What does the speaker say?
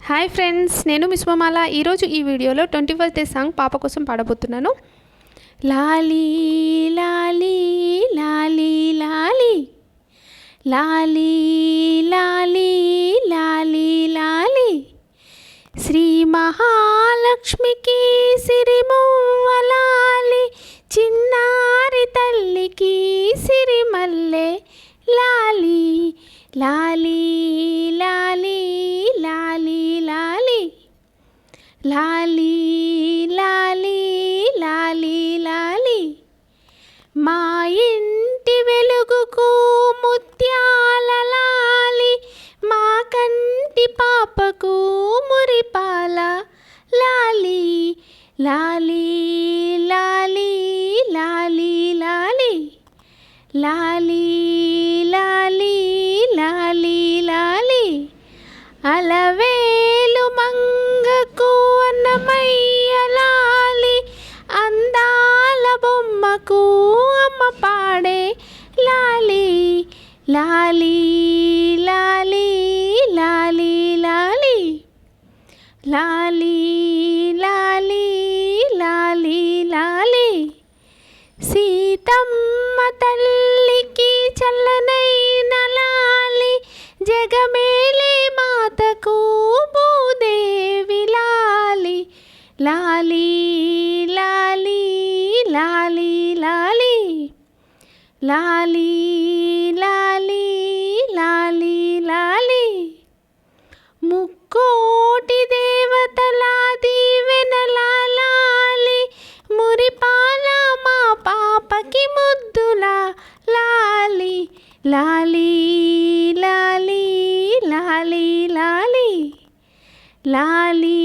Hi friends, నేను miss మమాల. ఈరోజు ఈ వీడియోలో 21st డే సాంగ్ పాప కోసం పాడబోతున్నాను. లాలీ లాలీ లాలీ లాలీ లాలీ లాలీ లాలీ లాలీ శ్రీ మహాలక్ష్మికి సిరిమువ్వలాలి, చిన్నారి తల్లికి సిరిమల్లె లాలీ లాలీ లాలీ లాలీ లాలీ లాలీ లాలీ లాలీ లాలీ మా ఇంటి వెలుగుకు ముత్యాల లాలి, మా కంటి పాపకు మురిపాల లాలీ లాలీ లాలీ లాలీ లాలీ లాలీ లాలీ లాలీ లాలీ అలవేలు మంగకు అన్నమయ్య లాలి, అందాల బొమ్మకు అమ్మ పాడే లాలీ లాలీ లాలీ లాలీ లాలీ లాలీ లాలీ లాలీ లాలీ సీతమ్మ తల్లికి చల్లనైన లాలి, జగమేలే మాతకు భూదేవి లాలి లాలీ లాలీ లాలీ లాలీ లాలీ లాలీ లాలీ లాలీ ముక్కోటి దేవతల దీవెనల లాలి, మురిపాల మా పాపకి ముద్దుల లాలి లాలీ లాలీ లాలీ లాలీ లాలీ